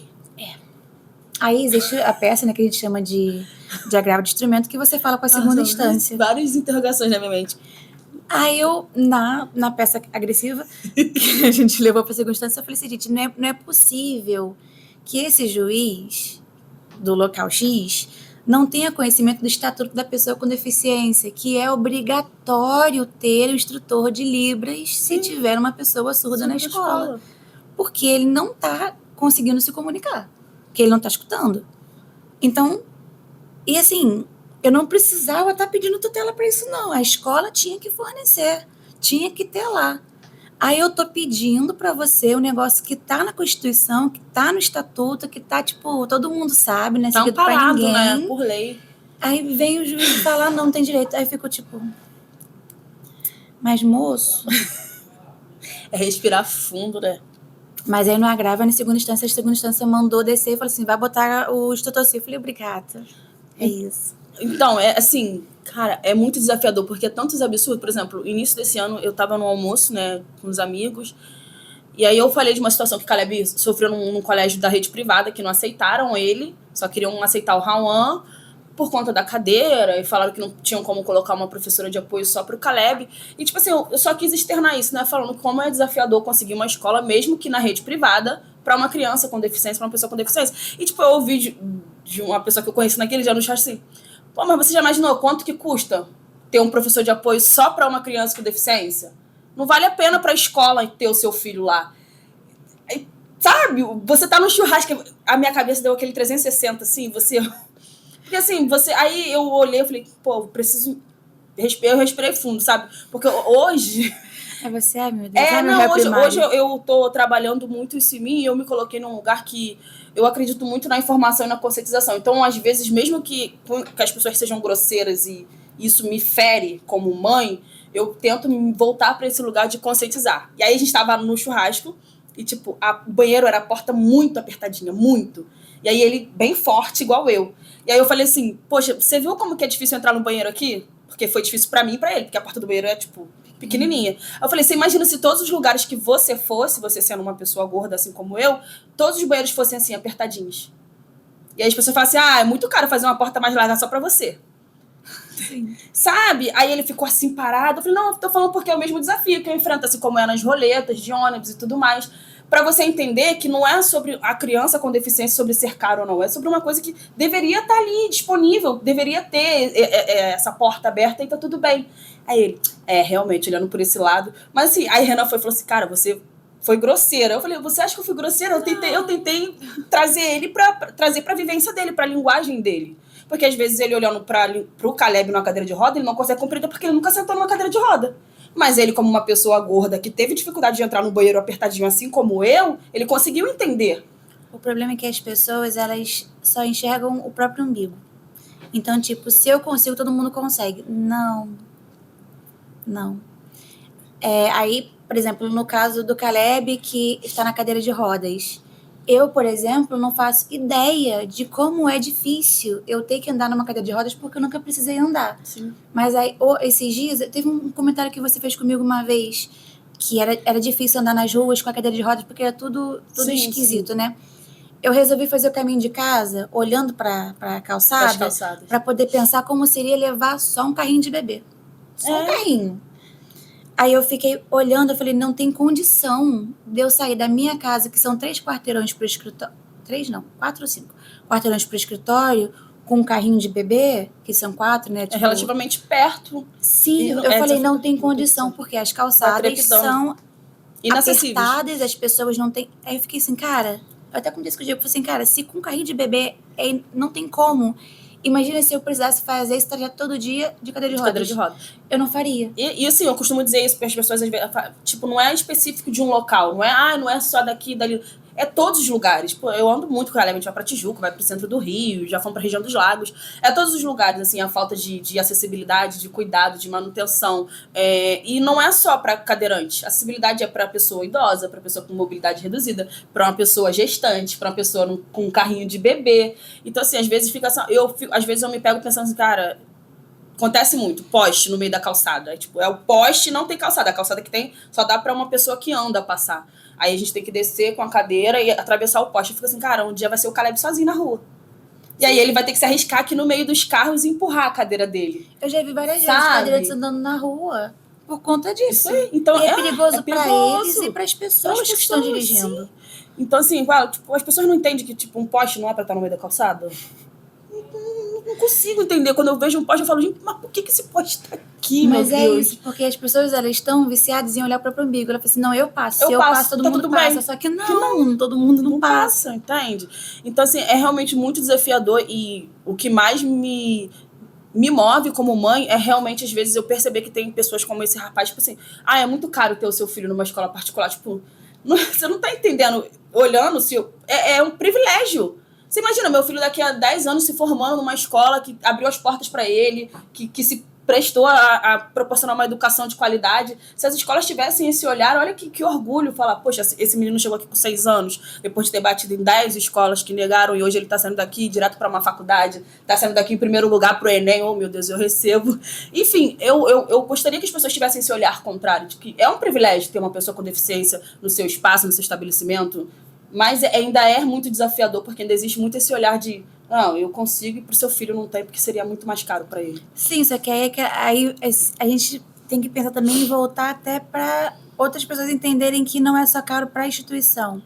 Aí existe a peça, né, que a gente chama de agravo de instrumento, que você fala com a segunda instância. Várias interrogações na minha mente. Aí eu, na peça agressiva, que a gente levou para a segunda instância, eu falei assim, gente, não é possível que esse juiz do local X não tenha conhecimento do estatuto da pessoa com deficiência, que é obrigatório ter o instrutor de Libras se tiver uma pessoa surda na escola. Porque ele não está conseguindo se comunicar, porque ele não está escutando. Então, e assim, eu não precisava estar pedindo tutela para isso, não. A escola tinha que fornecer, tinha que ter lá. Aí eu tô pedindo para você um negócio que tá na Constituição, que tá no Estatuto, que tá, tipo, todo mundo sabe, né? Tá amparado, né? Por lei. Aí vem o juiz falar, não tem direito. Aí ficou tipo... Mas, moço... É respirar fundo, né? Mas aí não agrava, na segunda instância, a segunda instância mandou descer e falou assim, vai botar o estatocil. Eu falei, obrigada. É isso. Então, é assim, cara, é muito desafiador, porque é tantos absurdos. Por exemplo, no início desse ano, eu tava no almoço, né, com os amigos, e aí eu falei de uma situação que o Caleb sofreu num colégio da rede privada, que não aceitaram ele, só queriam aceitar o Rauan por conta da cadeira, e falaram que não tinham como colocar uma professora de apoio só pro Caleb. E, tipo assim, eu só quis externar isso, né, falando como é desafiador conseguir uma escola, mesmo que na rede privada, para uma criança com deficiência, para uma pessoa com deficiência. E, tipo, eu ouvi de uma pessoa que eu conheci naquele dia no chat assim, pô, mas você já imaginou quanto que custa ter um professor de apoio só para uma criança com deficiência? Não vale a pena para a escola ter o seu filho lá. Sabe? Você tá no churrasco, a minha cabeça deu aquele 360, assim, você... Porque, assim, você... Aí eu olhei e falei, pô, preciso... Eu respirei fundo, sabe? Porque hoje... É você, ai meu Deus. Não, hoje eu tô trabalhando muito isso em mim e eu me coloquei num lugar que eu acredito muito na informação e na conscientização. Então, às vezes, mesmo que as pessoas sejam grosseiras e isso me fere como mãe, eu tento voltar para esse lugar de conscientizar. E aí a gente tava no churrasco e, tipo, o banheiro era a porta muito apertadinha, muito. E aí ele bem forte, igual eu. E aí eu falei assim, poxa, você viu como que é difícil entrar no banheiro aqui? Porque foi difícil pra mim e pra ele, porque a porta do banheiro é, tipo, pequenininha. Aí eu falei, você imagina se todos os lugares que você fosse, você sendo uma pessoa gorda assim como eu, todos os banheiros fossem assim, apertadinhos. E aí as pessoas falam assim, é muito caro fazer uma porta mais larga só pra você. Sim. Sabe? Aí ele ficou assim parado. Eu falei, não, tô falando porque é o mesmo desafio que eu enfrento, assim como é nas roletas de ônibus e tudo mais. Pra você entender que não é sobre a criança com deficiência, sobre ser caro ou não. É sobre uma coisa que deveria estar ali, disponível. Deveria ter essa porta aberta e tá tudo bem. Aí ele, realmente, olhando por esse lado. Mas assim, aí Renan falou assim, cara, você foi grosseira. Eu falei, você acha que eu fui grosseira? Eu tentei trazer ele trazer pra vivência dele, pra linguagem dele. Porque às vezes ele olhando pro Caleb numa cadeira de roda, ele não consegue compreender porque ele nunca sentou numa cadeira de roda. Mas ele, como uma pessoa gorda que teve dificuldade de entrar no banheiro apertadinho assim como eu, ele conseguiu entender. O problema é que as pessoas, elas só enxergam o próprio umbigo. Então, tipo, se eu consigo, todo mundo consegue. Não. Aí, por exemplo, no caso do Caleb, que está na cadeira de rodas, eu, por exemplo, não faço ideia de como é difícil eu ter que andar numa cadeira de rodas porque eu nunca precisei andar. Sim. Mas aí, esses dias, teve um comentário que você fez comigo uma vez, que era difícil andar nas ruas com a cadeira de rodas porque era tudo sim, esquisito, sim. Né? Eu resolvi fazer o caminho de casa, olhando para a calçada, para poder pensar como seria levar só um carrinho de bebê. Só um carrinho. Aí eu fiquei olhando, eu falei, não tem condição de eu sair da minha casa, que são 3 quarteirões pro escritório. 3 não, 4 ou 5 quarteirões pro escritório, com um carrinho de bebê, que são 4, né? Tipo, é relativamente perto. Sim, eu falei, não tem condição, porque as calçadas são apertadas, as pessoas não têm... Aí eu fiquei assim, cara, eu até contei isso com o Diego, eu falei assim, cara, se com carrinho de bebê não tem como... Imagina se eu precisasse fazer esse trajeto todo dia de cadeira de roda. Eu não faria. E assim, eu costumo dizer isso para as pessoas, às vezes, tipo, não é específico de um local, não é só daqui, dali. É todos os lugares. Pô, eu ando muito com ela, a gente vai pra Tijuca, vai pro centro do Rio, já fomos pra região dos lagos. É todos os lugares, assim, a falta de acessibilidade, de cuidado, de manutenção. E não é só pra cadeirante. A acessibilidade é pra pessoa idosa, pra pessoa com mobilidade reduzida, pra uma pessoa gestante, pra uma pessoa com um carrinho de bebê. Então, assim, às vezes fica assim, às vezes eu me pego pensando assim, cara, acontece muito, poste no meio da calçada. Tipo, é o poste, não tem calçada. A calçada que tem só dá pra uma pessoa que anda passar. Aí a gente tem que descer com a cadeira e atravessar o poste. Fica assim, cara, um dia vai ser o Caleb sozinho na rua. E aí ele vai ter que se arriscar aqui no meio dos carros e empurrar a cadeira dele. Eu já vi várias vezes cadeirantes andando na rua por conta disso. Isso aí. Então, é perigoso pra eles e pras pessoas que estão dirigindo. Sim. Então, assim, tipo, as pessoas não entendem que tipo, um poste não é pra estar no meio da calçada. Não consigo entender. Quando eu vejo um poste, eu falo, gente, mas por que esse poste tá aqui, mas meu Deus? É isso, porque as pessoas, elas estão viciadas em olhar para o próprio umbigo. Ela fala assim, não, eu passo. Se eu passo, todo mundo passa. Bem. Só que não, todo mundo não passa. Entende? Então, assim, é realmente muito desafiador e o que mais me move como mãe é realmente, às vezes, eu perceber que tem pessoas como esse rapaz, tipo assim, é muito caro ter o seu filho numa escola particular. Tipo, você não tá entendendo, olhando, é um privilégio. Você imagina, meu filho daqui a 10 anos se formando numa escola que abriu as portas para ele, que se prestou a proporcionar uma educação de qualidade. Se as escolas tivessem esse olhar, olha que orgulho falar, poxa, esse menino chegou aqui com 6 anos, depois de ter batido em 10 escolas que negaram, e hoje ele está saindo daqui direto para uma faculdade, está saindo daqui em primeiro lugar para o Enem, oh meu Deus, eu recebo. Enfim, eu gostaria que as pessoas tivessem esse olhar contrário, de que é um privilégio ter uma pessoa com deficiência no seu espaço, no seu estabelecimento, mas ainda é muito desafiador, porque ainda existe muito esse olhar de não, eu consigo e pro seu filho não tem, porque seria muito mais caro para ele. Sim, só que aí a gente tem que pensar também em voltar até para outras pessoas entenderem que não é só caro para a instituição.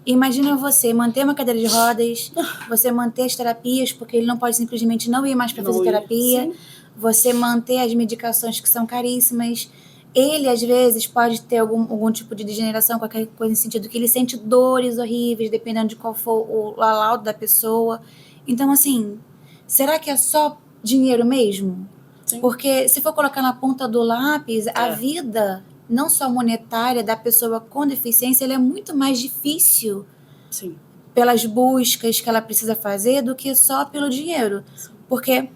Imagina você manter uma cadeira de rodas, você manter as terapias, porque ele não pode simplesmente não ir mais para fazer terapia, sim. Você manter as medicações que são caríssimas. Ele, às vezes, pode ter algum tipo de degeneração, qualquer coisa no sentido que ele sente dores horríveis, dependendo de qual for o laudo da pessoa. Então, assim, será que é só dinheiro mesmo? Sim. Porque se for colocar na ponta do lápis, a vida, não só monetária, da pessoa com deficiência, ela é muito mais difícil. Sim. Pelas buscas que ela precisa fazer do que só pelo dinheiro. Sim. Porque,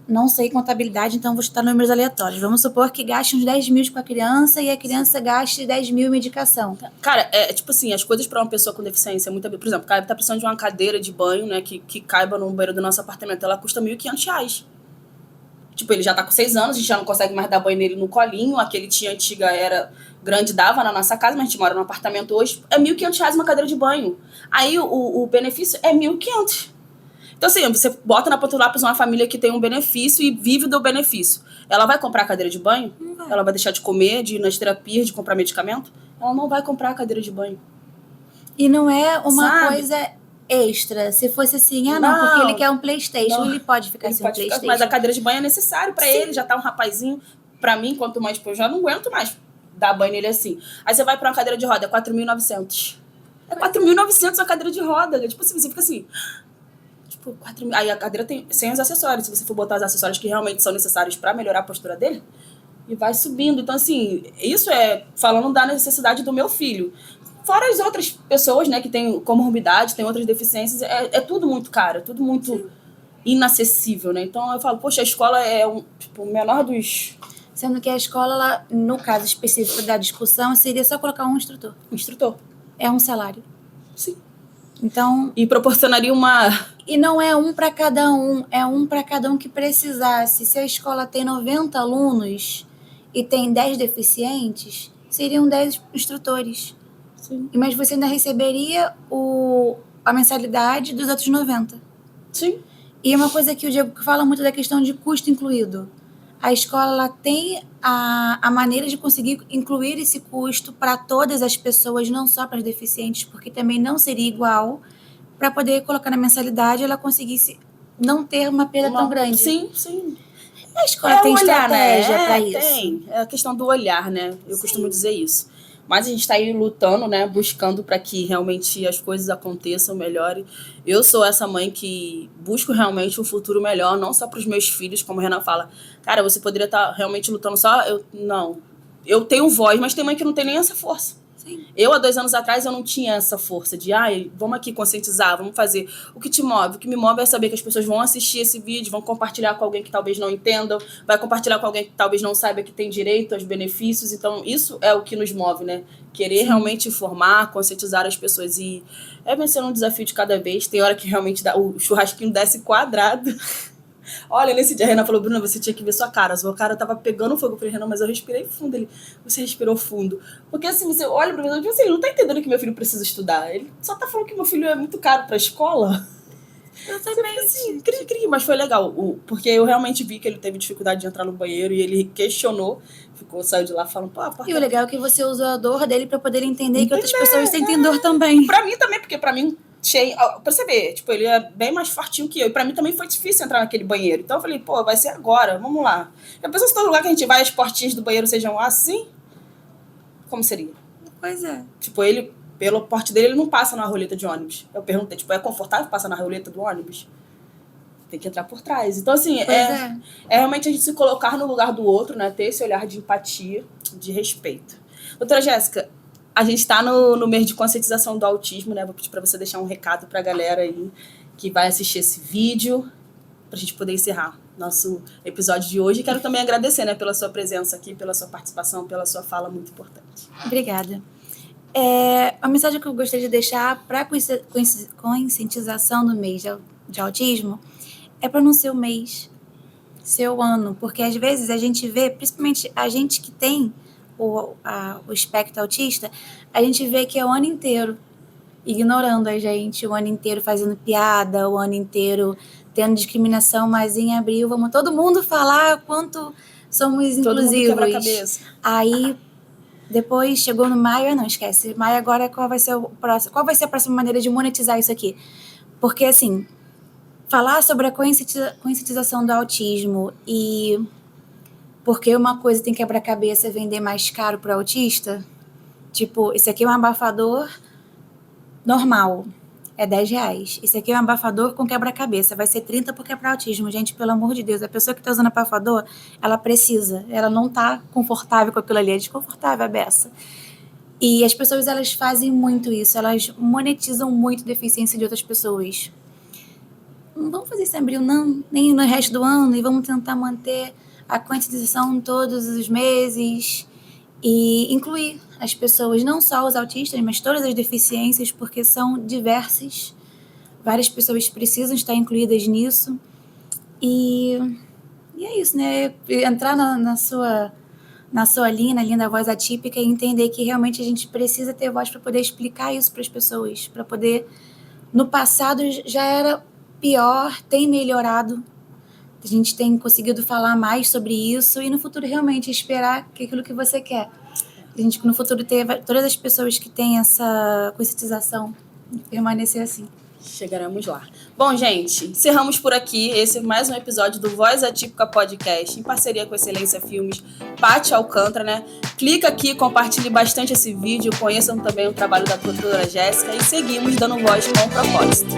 não sei contabilidade, então vou chutar números aleatórios. Vamos supor que gaste uns 10 mil com a criança e a criança gaste 10 mil em medicação. Cara, tipo assim, as coisas para uma pessoa com deficiência, por exemplo, tá precisando de uma cadeira de banho, né, que caiba no banheiro do nosso apartamento, ela custa R$1.500. Tipo, ele já tá com 6 anos, a gente já não consegue mais dar banho nele no colinho, a que ele tinha antiga era grande, dava na nossa casa, mas a gente mora num apartamento hoje, é R$1.500 uma cadeira de banho. Aí o benefício é R$1.500. Então, assim, você bota na ponta do lápis uma família que tem um benefício e vive do benefício. Ela vai comprar a cadeira de banho? Não vai. Ela vai deixar de comer, de ir nas terapias, de comprar medicamento? Ela não vai comprar a cadeira de banho. E não é uma coisa extra. Se fosse assim, porque ele quer um PlayStation, ele pode ficar sem um PlayStation. Mas a cadeira de banho é necessário pra ele, já tá um rapazinho. Pra mim, quanto mais, eu já não aguento mais dar banho nele assim. Aí você vai pra uma cadeira de roda, é R$4.900. É R$4.900 a cadeira de roda. Tipo assim, você fica assim... Tipo, 4 mil. Aí a cadeira tem sem os acessórios. Se você for botar os acessórios que realmente são necessários para melhorar a postura dele, e vai subindo. Então, assim, isso é falando da necessidade do meu filho. Fora as outras pessoas, né, que têm comorbidade, têm outras deficiências, é tudo muito caro, é tudo muito inacessível, né? Então, eu falo, poxa, a escola é o menor dos... Sendo que a escola, ela, no caso específico da discussão, seria só colocar um instrutor. Um instrutor. É um salário. Sim. Então... E proporcionaria uma... E não é um para cada um, é um para cada um que precisasse. Se a escola tem 90 alunos e tem 10 deficientes, seriam 10 instrutores. Sim. Mas você ainda receberia a mensalidade dos outros 90. Sim. E uma coisa que o Diego fala muito da questão de custo incluído. A escola ela tem a maneira de conseguir incluir esse custo para todas as pessoas, não só para os deficientes, porque também não seria igual, para poder colocar na mensalidade ela conseguisse não ter uma perda tão grande. Sim, sim. A escola tem estratégia para isso. Tem. É a questão do olhar, né? Eu costumo dizer isso. Mas a gente está aí lutando, né? Buscando para que realmente as coisas aconteçam, melhore. Eu sou essa mãe que busco realmente um futuro melhor, não só para os meus filhos, como a Renan fala. Cara, você poderia estar realmente lutando só... Não. Eu tenho voz, mas tem mãe que não tem nem essa força. Sim. Eu, há 2 anos atrás, eu não tinha essa força de, vamos aqui conscientizar, vamos fazer. O que te move? O que me move é saber que as pessoas vão assistir esse vídeo, vão compartilhar com alguém que talvez não entendam, vai compartilhar com alguém que talvez não saiba que tem direito aos benefícios. Então, isso é o que nos move, né? Querer realmente informar, conscientizar as pessoas. E é vencer um desafio de cada vez. Tem hora que realmente o churrasquinho desce quadrado. Olha, nesse dia a Renan falou, Bruna, você tinha que ver sua cara. Sua cara tava pegando fogo. Eu falei, Renan, mas eu respirei fundo. Ele, você respirou fundo. Porque assim, você olha pra mim e diz assim, ele não tá entendendo que meu filho precisa estudar. Ele só tá falando que meu filho é muito caro pra escola. Exatamente. Assim, cri, mas foi legal. Porque eu realmente vi que ele teve dificuldade de entrar no banheiro e ele questionou. Saiu de lá falando, E o legal é que você usou a dor dele pra poder entender que outras pessoas sentem dor também. Pra mim também, porque pra mim... Pra você ver, tipo, ele é bem mais fortinho que eu. E pra mim também foi difícil entrar naquele banheiro. Então eu falei, vai ser agora, vamos lá. E a pessoa, se todo lugar que a gente vai, as portinhas do banheiro sejam assim, como seria? Pois é. Tipo, ele, pelo porte dele, ele não passa na roleta de ônibus. Eu perguntei, tipo, é confortável passar na roleta do ônibus? Tem que entrar por trás. Então, assim, é realmente a gente se colocar no lugar do outro, né? Ter esse olhar de empatia, de respeito. Doutora Jéssica, a gente está no mês de conscientização do autismo, né? Vou pedir para você deixar um recado para a galera aí que vai assistir esse vídeo, para a gente poder encerrar nosso episódio de hoje. Quero também agradecer, né, pela sua presença aqui, pela sua participação, pela sua fala muito importante. Obrigada. A mensagem que eu gostaria de deixar para a conscientização do mês de autismo é para não ser o mês, ser o ano, porque às vezes a gente vê, principalmente a gente que tem o espectro autista, a gente vê que é o ano inteiro ignorando a gente, o ano inteiro fazendo piada, o ano inteiro tendo discriminação, mas em abril vamos todo mundo falar quanto somos Todo mundo quebra a inclusivos. cabeça. Aí depois chegou no maio, não esquece, maio agora qual vai ser a próxima maneira de monetizar isso aqui? Porque assim, falar sobre a conscientização do autismo e porque uma coisa tem quebra-cabeça e vender mais caro para o autista, tipo, esse aqui é um abafador normal, é R$10. Esse aqui é um abafador com quebra-cabeça, vai ser 30 porque é para autismo. Gente, pelo amor de Deus, a pessoa que está usando abafador, ela precisa, ela não está confortável com aquilo ali, é desconfortável a beça. E as pessoas, elas fazem muito isso, elas monetizam muito a deficiência de outras pessoas. Não vamos fazer isso em abril, não, nem no resto do ano, e vamos tentar manter a conscientização todos os meses e incluir as pessoas, não só os autistas, mas todas as deficiências, porque são diversas. Várias pessoas precisam estar incluídas nisso. E é isso, né? Entrar na sua linha, na linha da voz atípica e entender que realmente a gente precisa ter voz para poder explicar isso para as pessoas, para poder... No passado já era pior, tem melhorado. A gente tem conseguido falar mais sobre isso e no futuro realmente esperar que aquilo que você quer. A gente no futuro ter todas as pessoas que têm essa conscientização permanecer assim. Chegaremos lá. Bom, gente, encerramos por aqui. Esse é mais um episódio do Voz Atípica Podcast, em parceria com Excelência Filmes, Paty Alcântara, né? Clica aqui, compartilhe bastante esse vídeo, conheçam também o trabalho da doutora Jéssica e seguimos dando voz com propósito.